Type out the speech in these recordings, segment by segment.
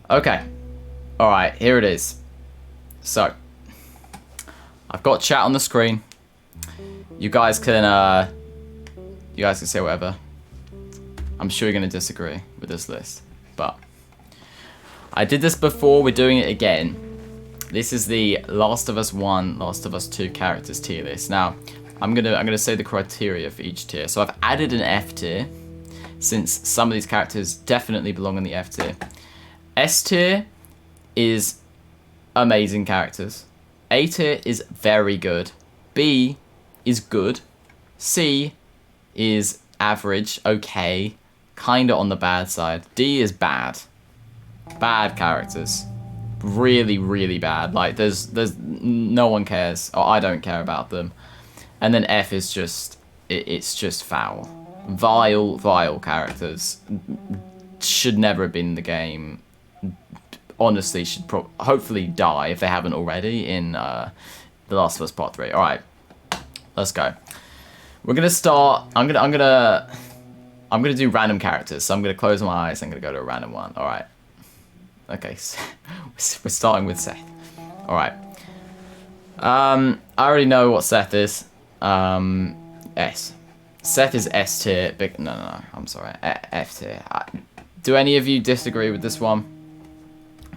Okay. Alright, here it is. So, I've got chat on the screen. You guys can say whatever. I'm sure you're going to disagree with this list, but I did this before, we're doing it again. This is the Last of Us 1, Last of Us 2 characters tier list. Now, I'm gonna say the criteria for each tier. So I've added an F tier, since some of these characters definitely belong in the F tier. S tier is amazing characters. A tier is very good. B is good. C is average, okay, kinda on the bad side. D is bad. Bad characters. Really, really bad. Like, there's no one cares, or I don't care about them. And then F is just, it's just foul. Vile characters. Should never have been in the game. Honestly, should hopefully die if they haven't already in The Last of Us Part 3. Alright, let's go. We're gonna start, I'm gonna do random characters. So I'm gonna close my eyes, I'm gonna go to a random one. Alright. Okay, so we're starting with Seth. Alright. I already know what Seth is. S. Seth is S tier. No, I'm sorry. F tier. Do any of you disagree with this one?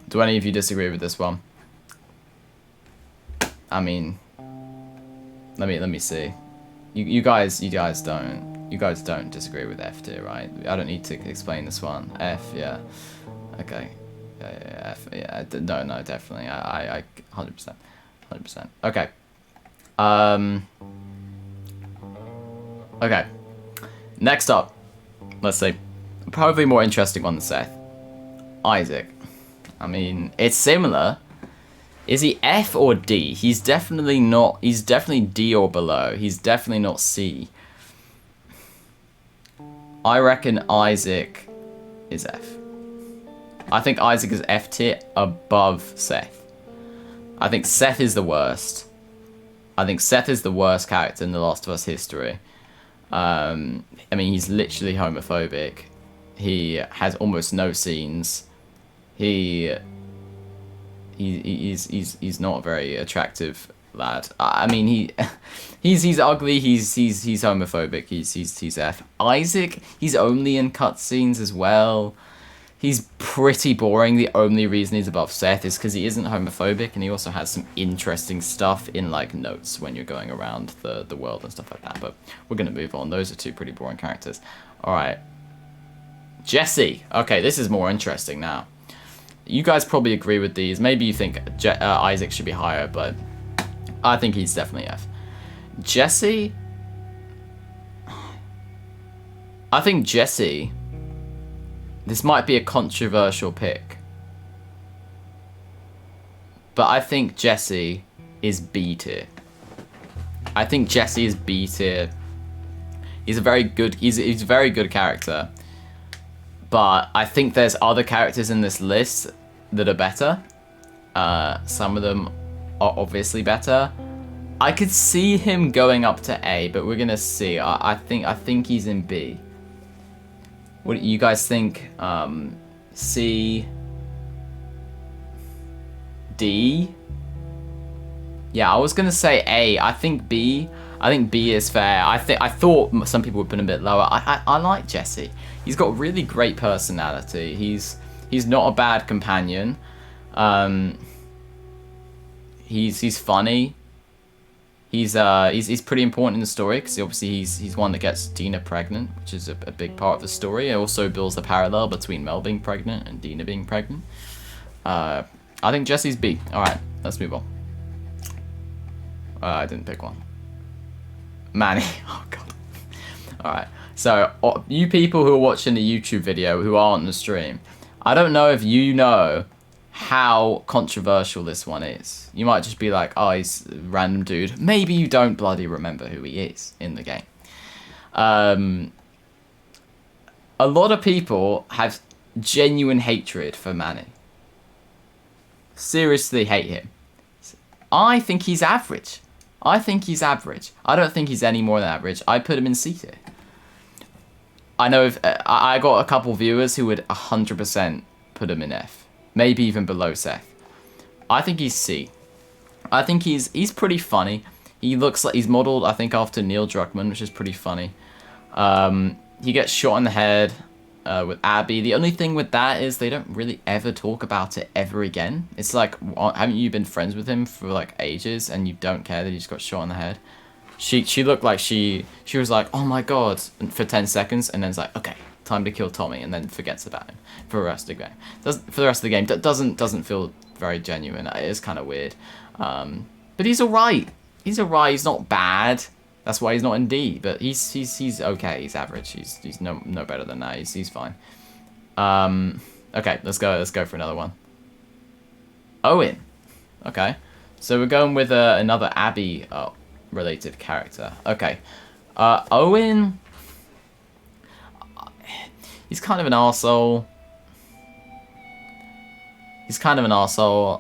Do any of you disagree with this one? I mean, let me see. You guys don't disagree with F tier, right? I don't need to explain this one. F, yeah. Okay. Yeah, F, yeah. No, definitely. I 100%. Okay. Okay. Next up, let's see. Probably more interesting one than Seth. Isaac. I mean, it's similar. Is he F or D? He's definitely not. He's definitely D or below. He's definitely not C. I reckon Isaac is F. I think Isaac is F tier above Seth. I think Seth is the worst. I think Seth is the worst character in The Last of Us history. I mean, he's literally homophobic. He has almost no scenes. He's not a very attractive lad. I mean, he's ugly. He's homophobic. He's F. Isaac, he's only in cutscenes as well. He's pretty boring. The only reason he's above Seth is because he isn't homophobic, and he also has some interesting stuff in, like, notes when you're going around the world and stuff like that. But we're going to move on. Those are two pretty boring characters. Alright. Jesse. Okay, this is more interesting now. You guys probably agree with these. Maybe you think Isaac should be higher, but I think he's definitely F. Jesse... I think Jesse... This might be a controversial pick. But I think Jesse is B tier. I think Jesse is B tier. He's a very good character. But I think there's other characters in this list that are better. Some of them are obviously better. I could see him going up to A, but we're gonna see. I think he's in B. What do you guys think? C, D. Yeah, I was gonna say A. I think B is fair. I thought some people would put him a bit lower. I like Jesse. He's got really great personality. He's not a bad companion. He's funny. He's pretty important in the story because obviously he's one that gets Dina pregnant, which is a big part of the story. It also builds the parallel between Mel being pregnant and Dina being pregnant. I think Jesse's B. All right, let's move on. I didn't pick one. Manny. Oh god. All right. So you people who are watching the YouTube video who aren't on the stream, I don't know if you know how controversial this one is. You might just be like, oh, he's a random dude. Maybe you don't bloody remember who he is in the game. A lot of people have genuine hatred for Manny. Seriously hate him. I think he's average. I don't think he's any more than average. I put him in C tier. I know if I got a couple viewers who would 100% put him in F. maybe even below Seth. I think he's C. I think he's pretty funny. He looks like he's modeled, I think, after Neil Druckmann, which is pretty funny. He gets shot in the head with Abby. The only thing with that is they don't really ever talk about it ever again. It's like, haven't you been friends with him for like ages and you don't care that he just got shot in the head? She looked like she was like, oh my god, for 10 seconds, and then it's like, okay, time to kill Tommy, and then forgets about him for the rest of the game. For the rest of the game, doesn't feel very genuine. It is kind of weird. But he's alright. He's alright. He's not bad. That's why he's not in D. But he's okay. He's average. He's no better than that. He's fine. Okay, let's go for another one. Owen. Okay, so we're going with another Abby related character. Okay, Owen. He's kind of an arsehole.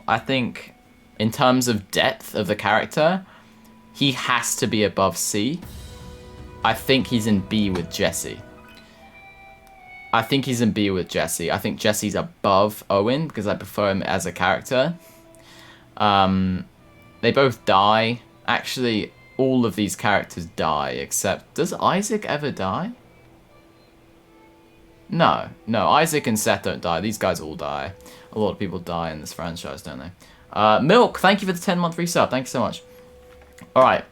I think, in terms of depth of the character, he has to be above C. I think he's in B with Jesse. I think Jesse's above Owen because I prefer him as a character. They both die. Actually, all of these characters die except... Does Isaac ever die? No, Isaac and Seth don't die. These guys all die. A lot of people die in this franchise, don't they? Milk, thank you for the 10-month resub. Thank you so much. Alright,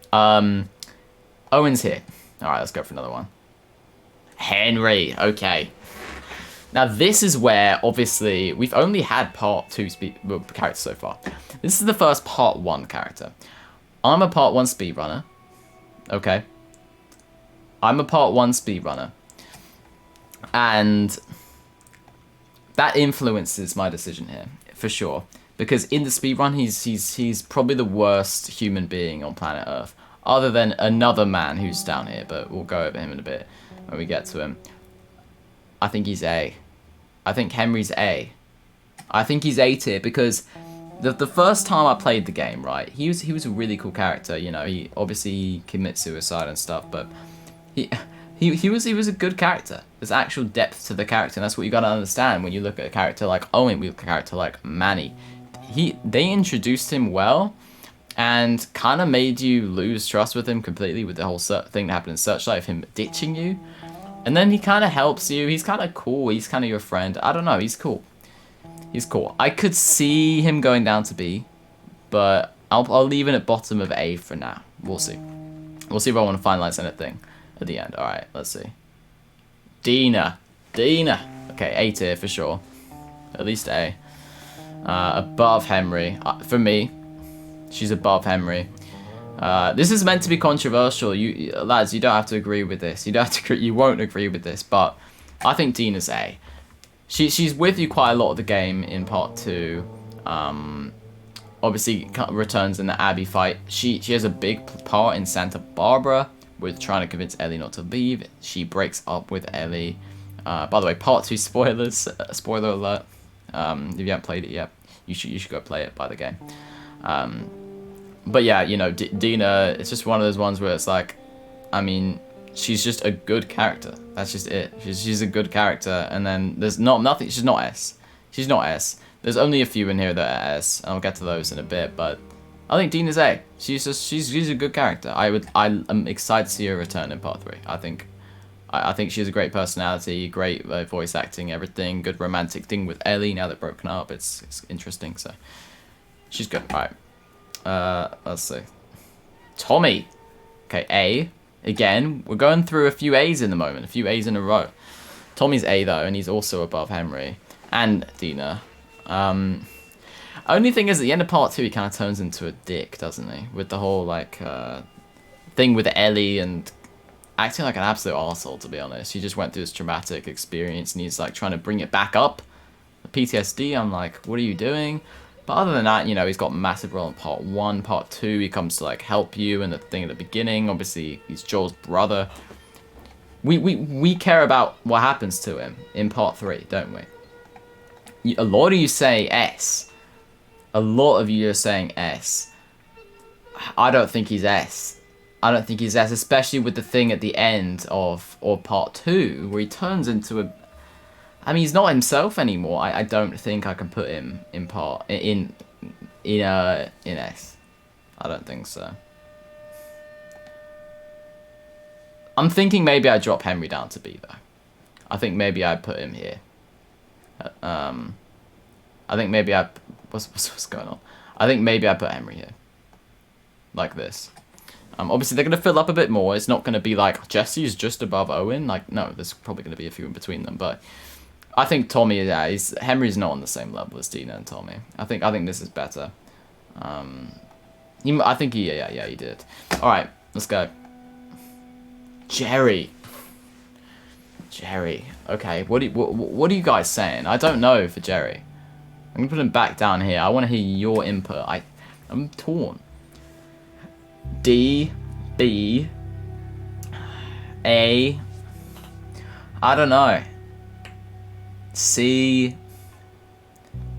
Owen's here. Alright, let's go for another one. Henry, okay. Now this is where, obviously, we've only had part 2 characters so far. This is the first part 1 character. I'm a part 1 speedrunner. Okay. I'm a part 1 speedrunner. And that influences my decision here, for sure. Because in the speedrun, he's probably the worst human being on planet Earth. Other than another man who's down here, but we'll go over him in a bit when we get to him. I think he's A. I think Henry's A. I think he's A tier because the first time I played the game, right, he was a really cool character. You know, he obviously commits suicide and stuff, but he was a good character. There's actual depth to the character, and that's what you gotta understand when you look at a character like Owen, with a character like Manny. They introduced him well, and kind of made you lose trust with him completely with the whole thing that happened in Searchlight of him ditching you. And then he kind of helps you. He's kind of cool. He's kind of your friend. I don't know. He's cool. He's cool. I could see him going down to B, but I'll leave it at bottom of A for now. We'll see. We'll see if I want to finalize anything at the end. All right, let's see. Dina. Okay, A tier for sure. At least A. Above Henry. For me, she's above Henry. This is meant to be controversial. You lads, you don't have to agree with this. You won't agree with this, but I think Dina's A. She's with you quite a lot of the game in part 2. Obviously returns in the Abby fight. She has a big part in Santa Barbara with trying to convince Ellie not to leave. She breaks up with Ellie. By the way, part 2 spoilers. Spoiler alert. If you haven't played it yet, you should go play it. Buy the game. But yeah, you know, Dina, it's just one of those ones where it's like, I mean, she's just a good character. That's just it. She's a good character, and then there's nothing. She's not S. She's not S. There's only a few in here that are S, and I'll get to those in a bit. But I think Dina's A. She's a good character. I'm excited to see her return in part 3. I think she has a great personality, great voice acting, everything. Good romantic thing with Ellie. Now they're broken up, it's interesting. So she's good. All right. Let's see. Tommy. Okay, A. Again, we're going through a few A's in the moment. A few A's in a row. Tommy's A, though, and he's also above Henry. And Dina. Only thing is, at the end of part 2, he kind of turns into a dick, doesn't he? With the whole, like, thing with Ellie and acting like an absolute arsehole, to be honest. He just went through this traumatic experience, and he's, like, trying to bring it back up. The PTSD, I'm like, what are you doing? But other than that, you know, he's got a massive role in part 1, part 2. He comes to, like, help you and the thing at the beginning. Obviously, he's Joel's brother. We care about what happens to him in part 3, don't we? A lot of you say S. A lot of you are saying S. I don't think he's S. I don't think he's S, especially with the thing at the end of part 2, where he turns into a... I mean, he's not himself anymore. I don't think I can put him in S. I don't think so. I'm thinking maybe I drop Henry down to B though. I think maybe I put him here. I think maybe what's going on? I think maybe I put Henry here, like this. Obviously they're gonna fill up a bit more. It's not gonna be like Jesse's just above Owen. Like no, there's probably gonna be a few in between them. But I think Tommy, yeah, Henry's not on the same level as Dina and Tommy. I think this is better. I think he did. All right, let's go. Jerry. Okay, what are you guys saying? I don't know for Jerry. I'm gonna put him back down here. I want to hear your input. I'm torn. D, B, A. I don't know. C.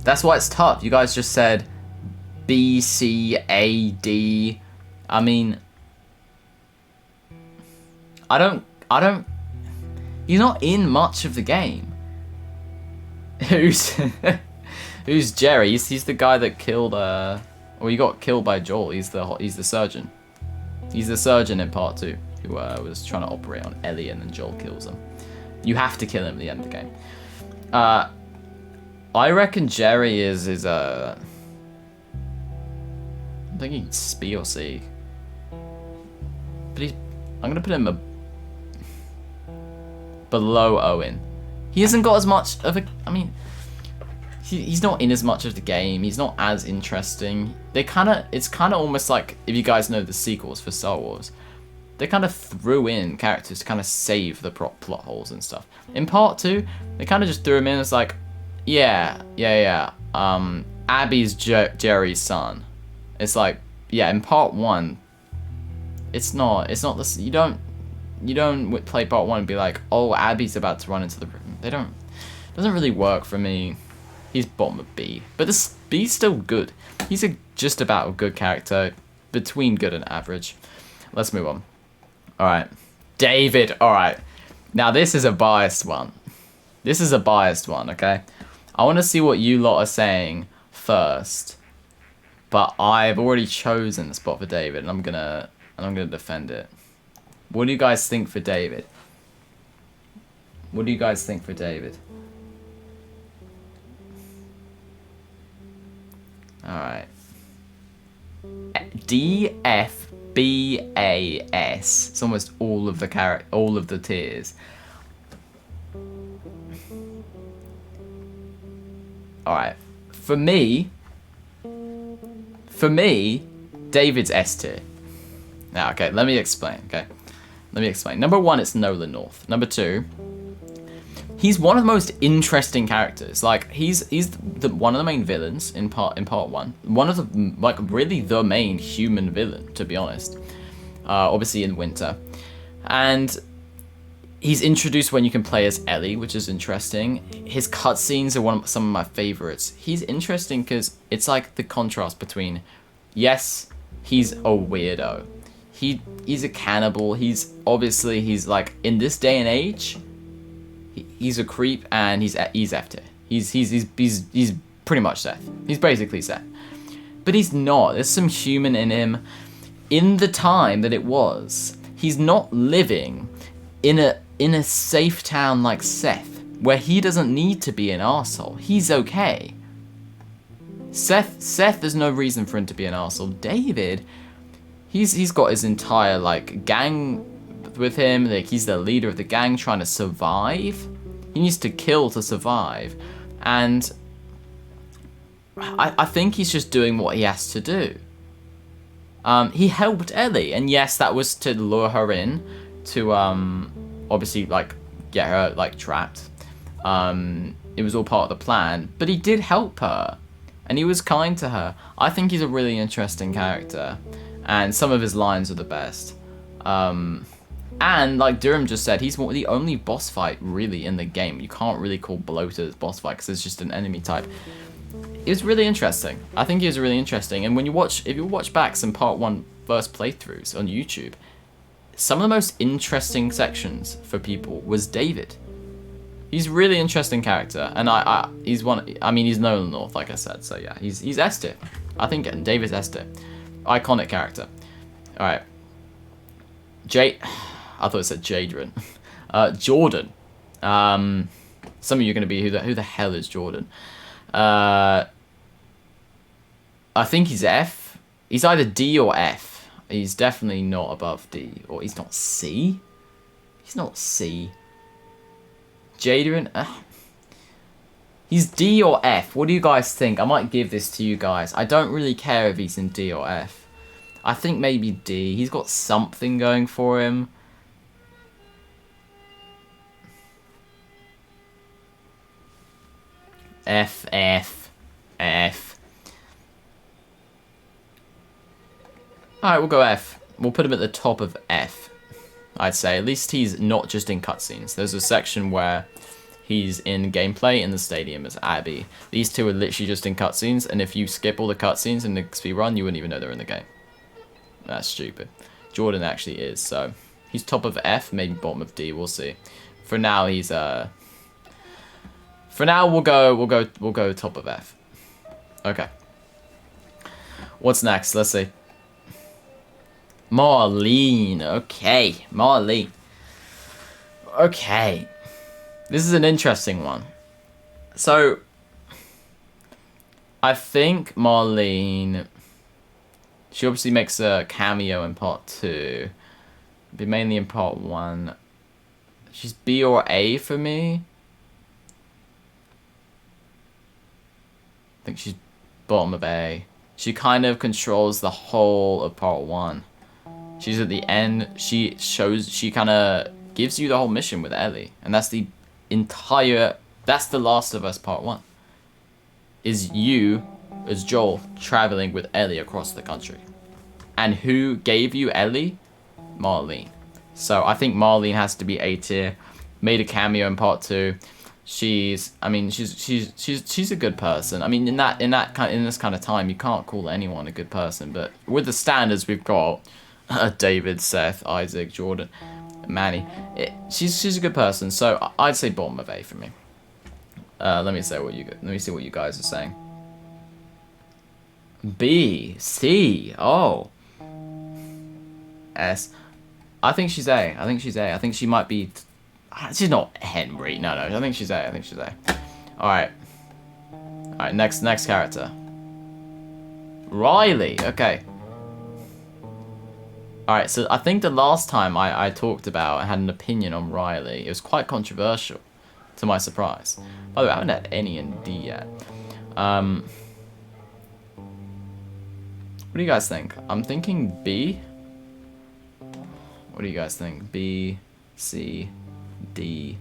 That's why it's tough. You guys just said B, C, A, D. I mean, I don't. He's not in much of the game. Who's Jerry? He's the guy that killed well, he got killed by Joel. He's the surgeon. He's the surgeon in part 2 who was trying to operate on Ellie, and then Joel kills him. You have to kill him at the end of the game. I reckon Jerry is I'm thinking it's B or C. But I'm gonna put him below Owen. He hasn't got as much of a. I mean, he's not in as much of the game. He's not as interesting. It's kind of almost like, if you guys know the sequels for Star Wars, they kind of threw in characters to kind of save the plot holes and stuff. In part 2, they kind of just threw him in as like, yeah. Abby's Jerry's son. It's like, yeah. In part 1, it's not this. You don't play part 1 and be like, oh, Abby's about to run into the room. They don't. It doesn't really work for me. He's bottom of B, but this B's still good. He's just about a good character, between good and average. Let's move on. All right, David. All right, now this is a biased one. Okay, I want to see what you lot are saying first, but I've already chosen the spot for David, and I'm gonna defend it. What do you guys think for David? Alright. D, F, B, A, S. It's almost all of the tiers. Alright. For me, David's S tier. Now, okay, let me explain, Number 1, it's Nolan North. Number 2, he's one of the most interesting characters. Like, he's one of the main villains in part 1. One of the, like, really the main human villain, to be honest. Obviously in Winter. And he's introduced when you can play as Ellie, which is interesting. His cutscenes are some of my favorites. He's interesting because it's like the contrast between, yes, he's a weirdo. He's a cannibal. He's like, in this day and age, he's a creep, and he's F tier. He's pretty much Seth. He's basically Seth. But he's not. There's some human in him. In the time that it was, he's not living in a safe town like Seth, where he doesn't need to be an arsehole. He's okay. Seth, there's no reason for him to be an arsehole. David, he's got his entire, like, gang with him. Like, he's the leader of the gang trying to survive. He needs to kill to survive. And I think he's just doing what he has to do. He helped Ellie, and yes, that was to lure her in to obviously, like, get her, like, trapped. It was all part of the plan, but he did help her, and he was kind to her. I think he's a really interesting character, and some of his lines are the best. And like Durham just said, he's the only boss fight really in the game. You can't really call Bloated boss fight because it's just an enemy type. It was really interesting. I think he was really interesting. And if you watch back some part 1 first playthroughs on YouTube, some of the most interesting sections for people was David. He's a really interesting character, and he's one. I mean, he's Nolan North, like I said. So yeah, he's S tier. I think David's S tier. Iconic character. All right. I thought it said Jadron. Jordan. Some of you are gonna be who the hell is Jordan? I think he's F. He's either D or F. He's definitely not above D, or he's not C. He's not C. Jadron, he's D or F. What do you guys think? I might give this to you guys. I don't really care if he's in D or F. I think maybe D. He's got something going for him. F, F, F. Alright, we'll go F. We'll put him at the top of F. I'd say. At least he's not just in cutscenes. There's a section where he's in gameplay in the stadium as Abby. These two are literally just in cutscenes, and if you skip all the cutscenes in the speedrun, you wouldn't even know they're in the game. That's stupid. Jordan actually is, so he's top of F, maybe bottom of D, we'll see. For now he's for now we'll go top of F. Okay. What's next? Let's see. Marlene. Okay, Marlene. Okay. This is an interesting one. So, I think Marlene, she obviously makes a cameo in part 2. But mainly in part 1. She's B or A for me. I think she's bottom of A. She kind of controls the whole of part 1. She's at the end. She kind of gives you the whole mission with Ellie. And that's the entire... That's The Last of Us Part 1. Is you, as Joel, traveling with Ellie across the country. And who gave you Ellie? Marlene. So I think Marlene has to be A tier. Made a cameo in Part 2. She's a good person. I mean, in this kind of time, you can't call anyone a good person. But with the standards we've got... David, Seth, Isaac, Jordan, Manny. She's a good person, so I'd say bottom of A for me. Let me see what you guys are saying. B, C, oh, S. I think she's A. I think she might be. She's not Henry. No. I think she's A. All right. Next character. Riley. Okay. Alright, so I think the last time I talked about and had an opinion on Riley, it was quite controversial, to my surprise. By the way, I haven't had any in D yet. What do you guys think? I'm thinking B. What do you guys think? B, C, D.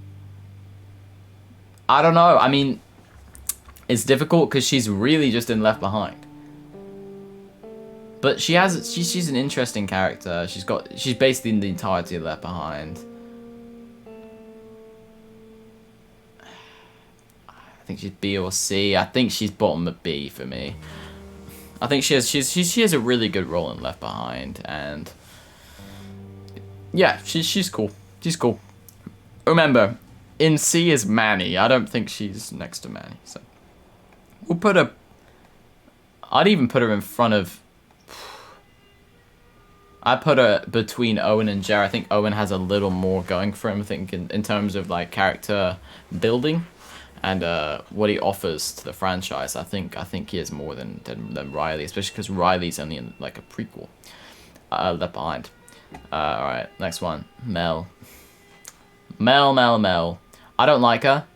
I don't know. I mean, it's difficult because she's really just in Left Behind. But she's an interesting character. She's basically in the entirety of Left Behind. I think she's B or C. I think she's bottom of B for me. I think she has a really good role in Left Behind, and yeah, she's cool. She's cool. Remember, in C is Manny. I don't think she's next to Manny, so we'll put her. I'd even put her in front of. I put her between Owen and Jer. I think Owen has a little more going for him, I think, in terms of like character building and what he offers to the franchise. I think he has more than Riley, especially because Riley's only in like a prequel. Left Behind. All right, next one. Mel. I don't like her,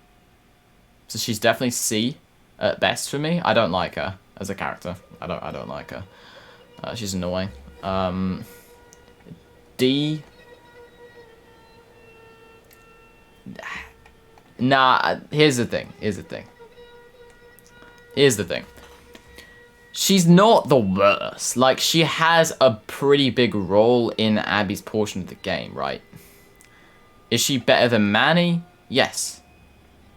so she's definitely C at best for me. I don't like her as a character. I don't like her. She's annoying. D. Nah, here's the thing. She's not the worst. Like, she has a pretty big role in Abby's portion of the game, right? Is she better than Manny? Yes.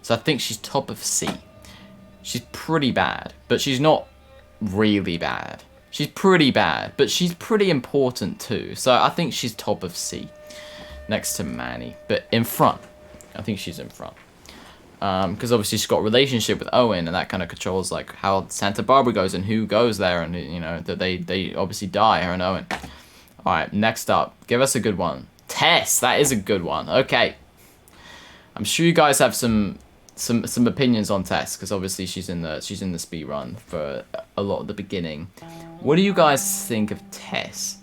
So I think she's top of C. She's pretty bad, but she's not really bad. She's pretty bad, but she's pretty important too. So I think she's top of C. Next to Manny, but in front. I think she's in front. Because obviously she's got a relationship with Owen, and that kind of controls like how Santa Barbara goes and who goes there, and you know that they obviously die, her and Owen. All right, next up, give us a good one. Tess, that is a good one. Okay, I'm sure you guys have some opinions on Tess, because obviously she's in the speed run for a lot of the beginning. What do you guys think of Tess?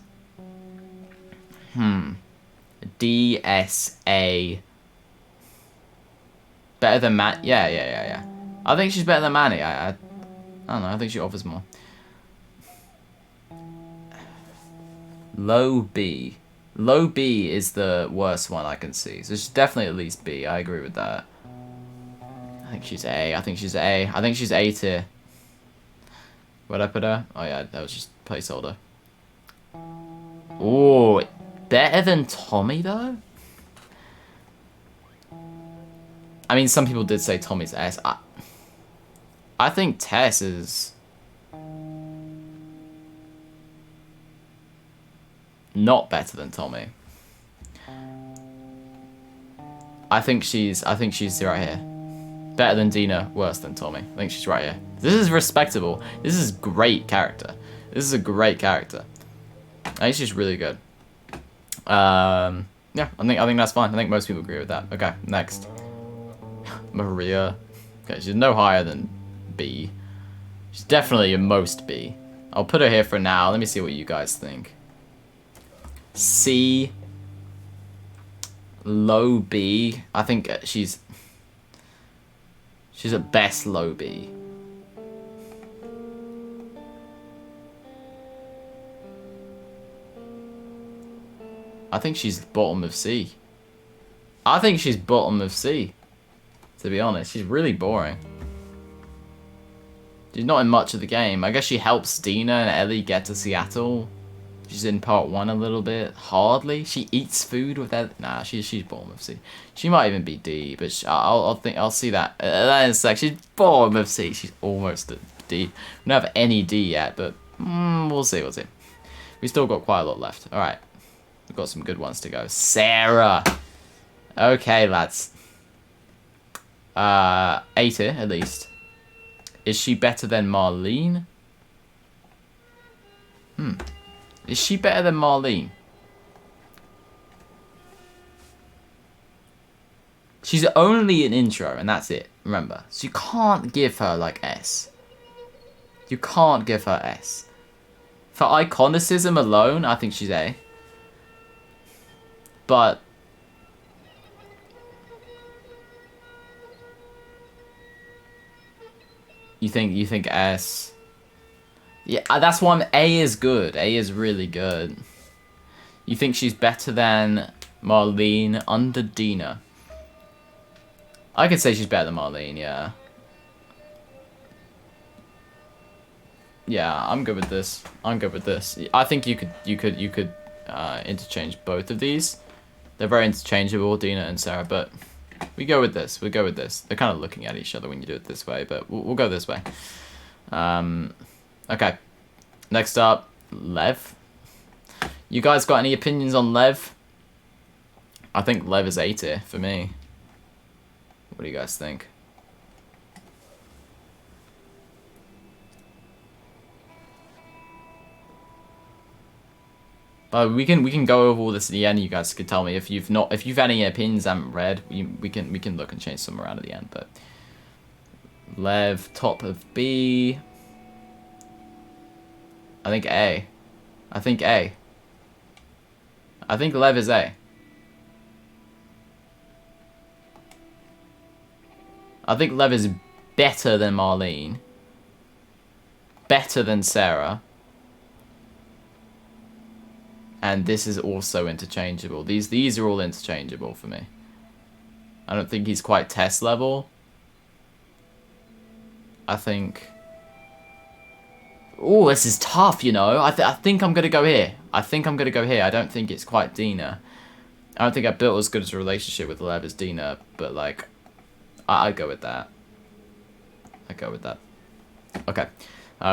DSA. Better than Matt? Yeah. I think she's better than Manny. I don't know. I think she offers more. Low B. Low B is the worst one I can see. So she's definitely at least B. I agree with that. I think she's A. I think she's A. I think she's A tier. Where'd I put her? Oh yeah, that was just placeholder. Ooh, better than Tommy though? I mean, some people did say Tommy's S. I think Tess is not better than Tommy. I think she's right here. Better than Dina, worse than Tommy. I think she's right here. This is respectable. This is great character. This is a great character. I think she's really good. Yeah, I think that's fine. I think most people agree with that. Okay, next. Maria. Okay, she's no higher than B. She's definitely a most B. I'll put her here for now. Let me see what you guys think. C. Low B. I think she's at best low B. I think she's bottom of C. I think she's bottom of C. To be honest, she's really boring. She's not in much of the game. I guess she helps Dina and Ellie get to Seattle. She's in part 1 a little bit. Hardly. She eats food with that. Nah, she's bottom of C. She might even be D, but I'll see that. That is like she's bottom of C. She's almost at D. We don't have any D yet, but we'll see. We still got quite a lot left. All right, we've got some good ones to go. Sarah. Okay, lads. A tier at least. Is she better than Marlene? Is she better than Marlene? She's only an intro, and that's it. Remember, so you can't give her like S. You can't give her S. For iconicism alone, I think she's A. But you think S? Yeah, that's why A is good. A is really good. You think she's better than Marlene under Dina? I could say she's better than Marlene, yeah. Yeah, I'm good with this. I'm good with this. I think you could interchange both of these. They're very interchangeable, Dina and Sarah, but we go with this. We go with this. They're kind of looking at each other when you do it this way, but we'll go this way. Okay. Next up, Lev. You guys got any opinions on Lev? I think Lev is A tier for me. What do you guys think? We can go over all this at the end. You guys can tell me if you've had any opinions I haven't read. We can look and change some around at the end. But Lev, top of B. I think A. I think A. I think Lev is A. I think Lev is better than Marlene. Better than Sarah. And this is also interchangeable. These are all interchangeable for me. I don't think he's quite Tess level. I think... Oh, this is tough, you know. I think I'm going to go here. I don't think it's quite Dina. I don't think I built as good as a relationship with Lev as Dina, but like... I'd go with that. Okay.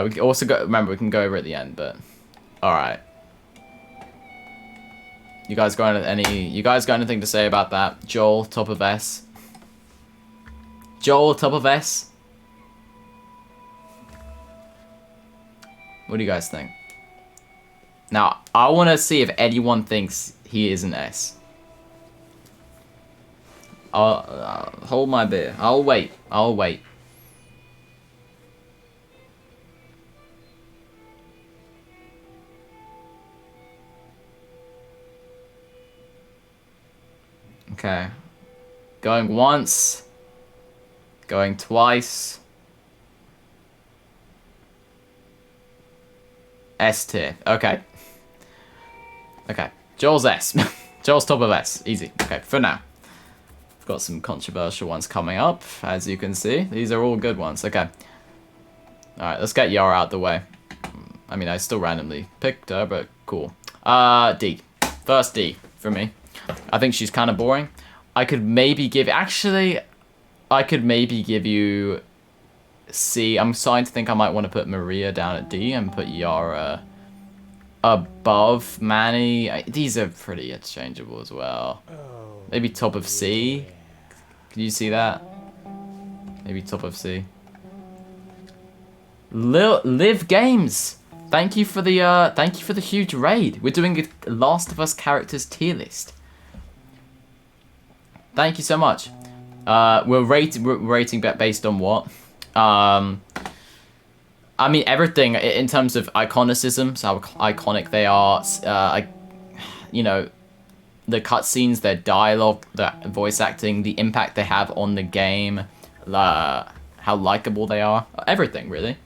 We can also go... Remember, we can go over at the end, but... Alright. You guys got anything to say about that? Joel, top of S. Joel, top of S. What do you guys think? Now, I want to see if anyone thinks he is an S. I'll hold my beer. I'll wait. I'll wait. Okay. Going once. Going twice. S tier. Okay. Okay. Joel's S. Joel's top of S. Easy. Okay, for now. I've got some controversial ones coming up, as you can see. These are all good ones. Okay. Alright, let's get Yara out the way. I mean, I still randomly picked her, but cool. D. First D for me. I think she's kind of boring. I could maybe give... Actually, I could maybe give you C. I'm starting to think I might want to put Maria down at D and put Yara above Manny. These are pretty interchangeable as well. Maybe top of C. Can you see that? Maybe top of C. Live Games. Thank you for the huge raid. We're doing a Last of Us characters tier list. Thank you so much. We're rating based on what? I mean everything in terms of iconicism, so how iconic they are. You know, the cutscenes, their dialogue, the voice acting, the impact they have on the game, how likable they are, everything really.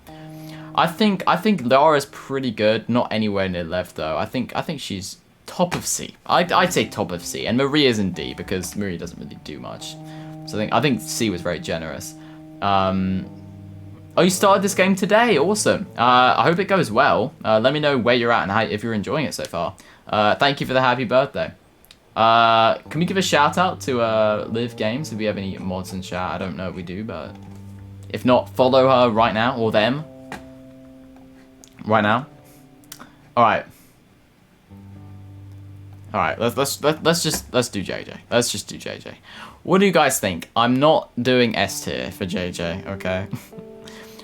I think Lara's pretty good, not anywhere near left though. I think she's top of C. I'd say top of C, and Maria's in D because Maria doesn't really do much. So I think C was very generous. Oh, you started this game today? Awesome. I hope it goes well. Let me know where you're at and if you're enjoying it so far. Thank you for the happy birthday. Can we give a shout out to Live Games if we have any mods in chat? I don't know if we do, but if not, follow her right now or them right now. All right. All right. Let's do JJ. Let's just do JJ. What do you guys think? I'm not doing S tier for JJ. Okay.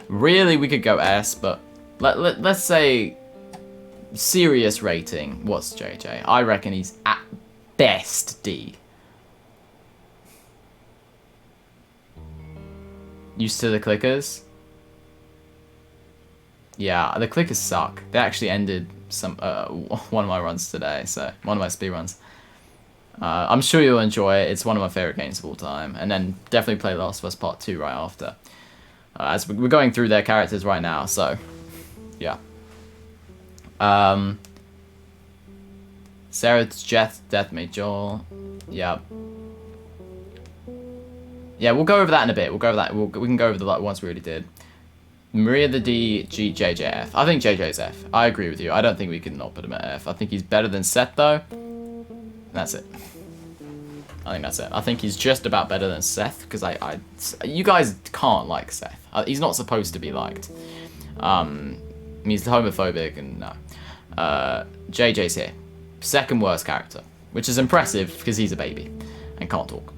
Really, we could go S, but let's say serious rating. What's JJ? I reckon he's at best D. Used to the clickers? Yeah, the clickers suck. They actually ended one of my runs today, so one of my speed runs. I'm sure you'll enjoy it. It's one of my favorite games of all time, and then definitely play Last of Us Part 2 right after. As we're going through their characters right now, so yeah. Sarah's Deathmate Joel. Yeah. Yeah, we'll go over that in a bit. We'll go over that. We can go over the ones we already did. Maria the D, G, JJ, F. I think JJ's F. I agree with you. I don't think we can not put him at F. I think he's better than Seth though. That's it. I think that's it. I think he's just about better than Seth because you guys can't like Seth. He's not supposed to be liked. He's homophobic and no. JJ's here. Second worst character, which is impressive because he's a baby and can't talk.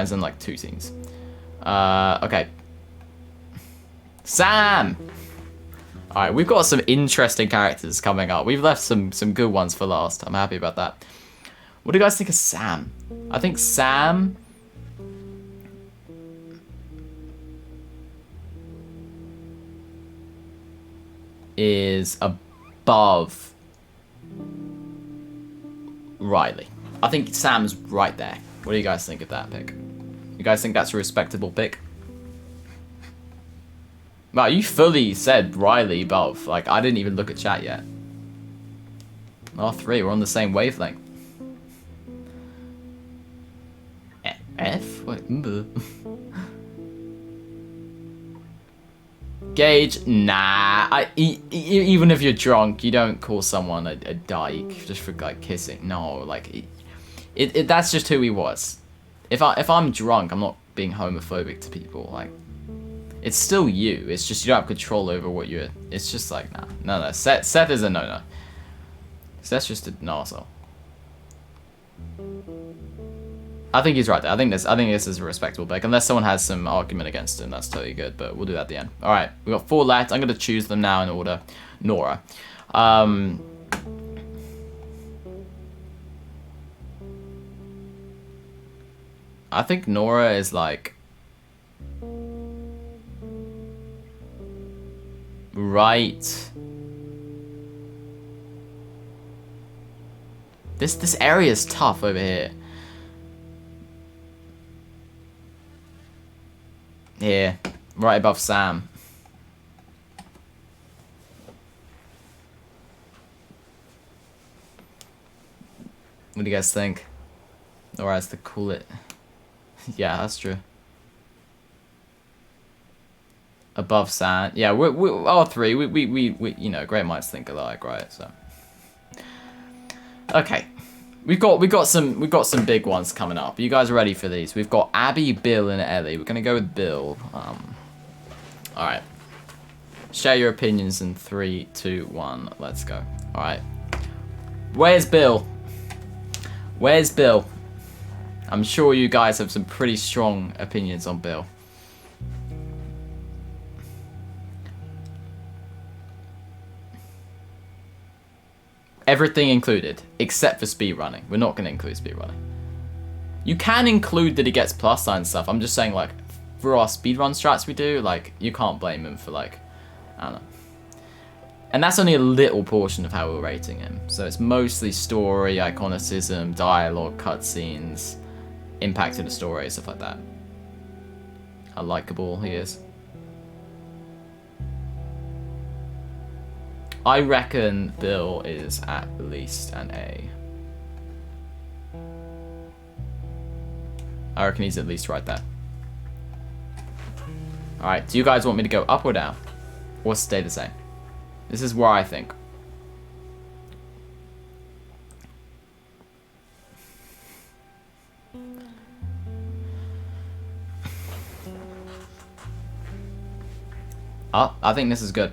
He's in like 2 scenes. Okay. Sam! Alright, we've got some interesting characters coming up. We've left some good ones for last. I'm happy about that. What do you guys think of Sam? I think Sam is above Riley. I think Sam's right there. What do you guys think of that pick? You guys think that's a respectable pick? Wow, you fully said Riley above. Like, I didn't even look at chat yet. R3, we're on the same wavelength. F? Wait, Gage? Nah. Even if you're drunk, you don't call someone a dyke just for, like, kissing. No, like, that's just who he was. If I'm drunk, I'm not being homophobic to people. Like, it's still you. It's just you don't have control over what you're... It's just like, nah. No. Seth is a no-no. Seth's just an arsehole. I think he's right there. I think this is a respectable pick. Unless someone has some argument against him, that's totally good. But we'll do that at the end. All right, we've got 4 left. I'm gonna choose them now in order. Nora. I think Nora is like right. This area is tough over here. Here, right above Sam. What do you guys think? Or as to call it. Yeah, that's true. Above Sam. Yeah, we all three. We you know, great minds think alike, right? So. Okay. We've got some big ones coming up. Are you guys ready for these? We've got Abby, Bill, and Ellie. We're gonna go with Bill. Alright. Share your opinions in 3, 2, 1. Let's go. Alright. Where's Bill? Where's Bill? I'm sure you guys have some pretty strong opinions on Bill. Everything included, except for speedrunning. We're not going to include speedrunning. You can include that he gets plus sign stuff. I'm just saying, like, for our speedrun strats we do, like, you can't blame him for, like, I don't know. And that's only a little portion of how we're rating him. So it's mostly story, iconicism, dialogue, cutscenes, impact to the story, stuff like that. How likable he is. I reckon Bill is at least an A. I reckon he's at least right there. Alright, do you guys want me to go up or down? Or stay the same? This is where I think. Oh, I think this is good.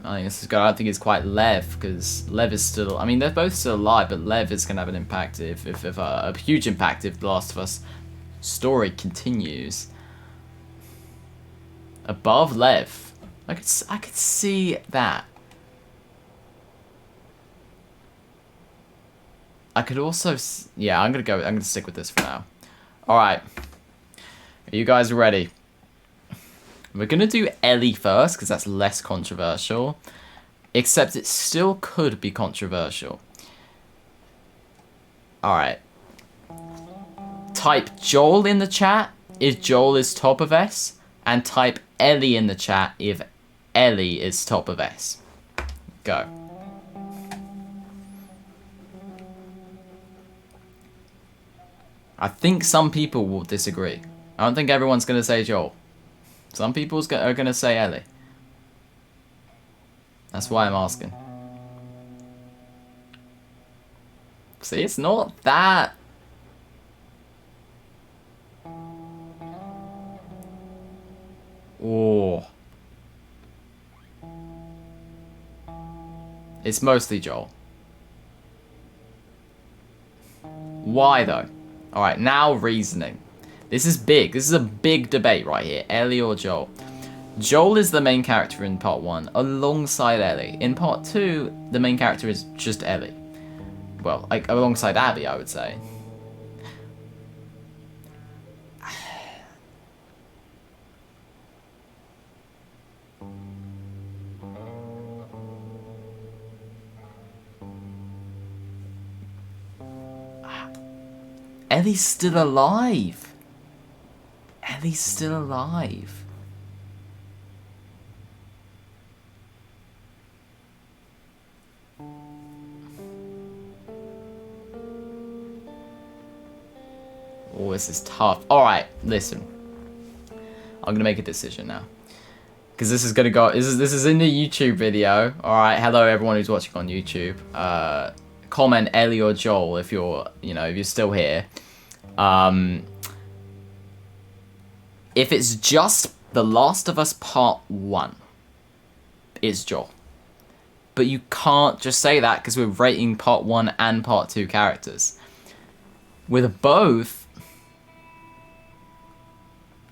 I think this is good. I don't think it's quite Lev, because Lev is still... I mean, they're both still alive, but Lev is going to have an impact, if a huge impact if The Last of Us story continues. Above Lev. I could see that. I could also... Yeah, I'm going to stick with this for now. Alright. Are you guys ready? We're going to do Ellie first, because that's less controversial. Except it still could be controversial. Alright. Type Joel in the chat if Joel is top of S. And type Ellie in the chat if Ellie is top of S. Go. I think some people will disagree. I don't think everyone's going to say Joel. Some people are going to say Ellie. That's why I'm asking. See, it's not that... Oh. It's mostly Joel. Why, though? Alright, now reasoning. This is big. This is a big debate right here. Ellie or Joel. Joel is the main character in part 1, alongside Ellie. In part 2, the main character is just Ellie. Well, like, alongside Abby, I would say. Ellie's still alive. Ellie's still alive. Oh, this is tough. Alright, listen. I'm gonna make a decision now. Because this is gonna go... This is in the YouTube video. Alright, hello everyone who's watching on YouTube. Comment Ellie or Joel if you're, if you're still here. If it's just The Last of Us Part 1, it's Joel. But you can't just say that because we're rating Part 1 and Part 2 characters. With both,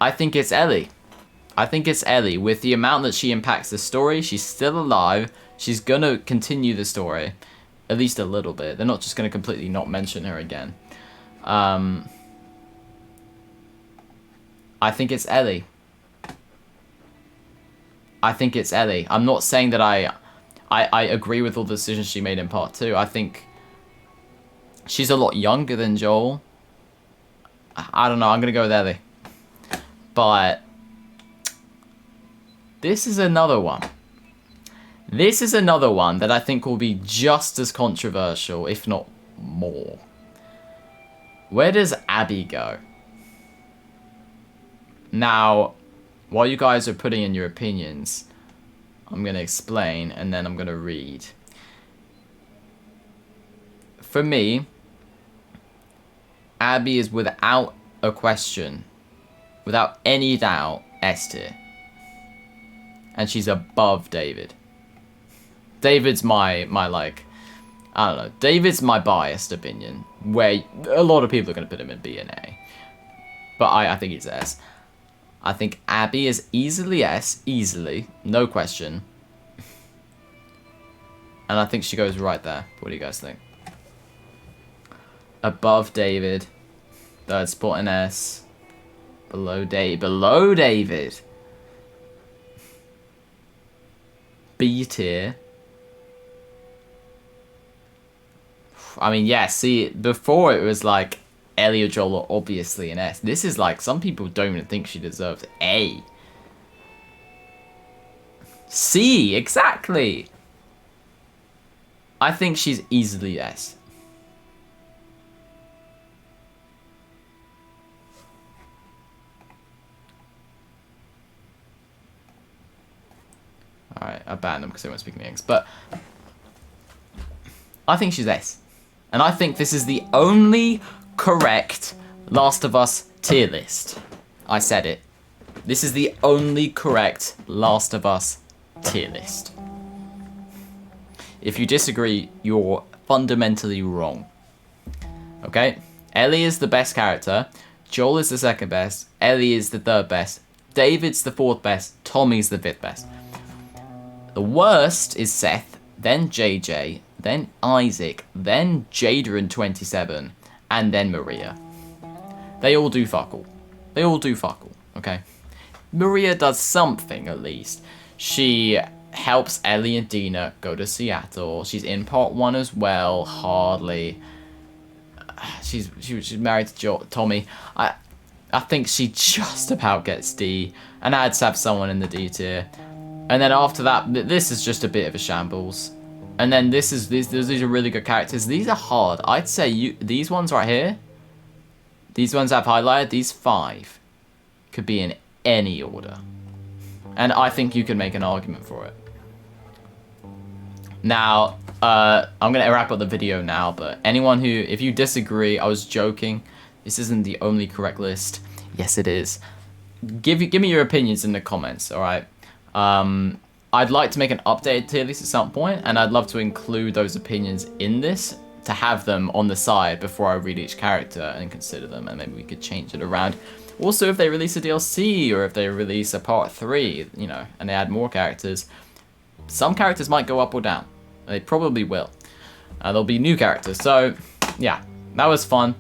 I think it's Ellie. I think it's Ellie. With the amount that she impacts the story, she's still alive. She's gonna continue the story, at least a little bit. They're not just gonna completely not mention her again. I think it's Ellie. I think it's Ellie. I'm not saying that I agree with all the decisions she made in part 2. I think she's a lot younger than Joel. I don't know. I'm gonna go with Ellie. But this is another one. This is another one that I think will be just as controversial, if not more. Where does Abby go? Now, while you guys are putting in your opinions, I'm going to explain and then I'm going to read. For me, Abby is without a question, without any doubt, S tier. And she's above David. David's my like, I don't know. David's my biased opinion, where a lot of people are going to put him in B and A. But I think he's S. I think Abby is easily S, easily, no question. And I think she goes right there. What do you guys think? Above David. Third spot in S. Below David. B tier. I mean, yeah, see, before it was like Ellie or Joel are obviously an S. This is like, some people don't even think she deserves A. C, exactly. I think she's easily S. Alright, I banned them because they weren't speaking English. But I think she's S. And I think this is the only correct Last of Us tier list. I said it. This is the only correct Last of Us tier list. If you disagree, you're fundamentally wrong. Okay? Ellie is the best character. Joel is the second best. Ellie is the third best. David's the fourth best. Tommy's the fifth best. The worst is Seth, then JJ, then Isaac, then Jada in 27, and then Maria. They all do fuck all. They all do fuck all, okay? Maria does something, at least. She helps Ellie and Dina go to Seattle. She's in part 1 as well, hardly. She's married to Tommy. I think she just about gets D, and I'd have someone in the D tier. And then after that, this is just a bit of a shambles. And then these are really good characters. These are hard. I'd say these ones right here, these ones I've highlighted, these 5 could be in any order. And I think you can make an argument for it. Now, I'm going to wrap up the video now, but anyone who, if you disagree, I was joking. This isn't the only correct list. Yes, it is. Give me your opinions in the comments, alright? I'd like to make an updated tier list at some point, and I'd love to include those opinions in this to have them on the side before I read each character and consider them, and maybe we could change it around. Also, if they release a DLC or if they release a part 3, you know, and they add more characters, some characters might go up or down. They probably will. There'll be new characters. So, yeah, that was fun.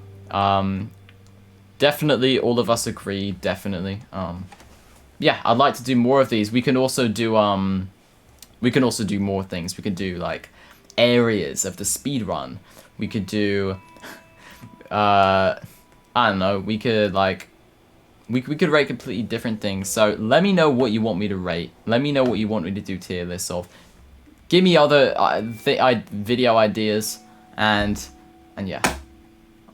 Definitely, all of us agree. Definitely. Yeah, I'd like to do more of these. We can also do more things. We could do like areas of the speed run. We could do I don't know, we could like we could rate completely different things. So let me know what you want me to rate. Let me know what you want me to do tier lists of. Give me other video ideas, and yeah.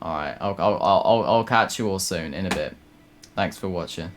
All right, I'll catch you all soon in a bit. Thanks for watching.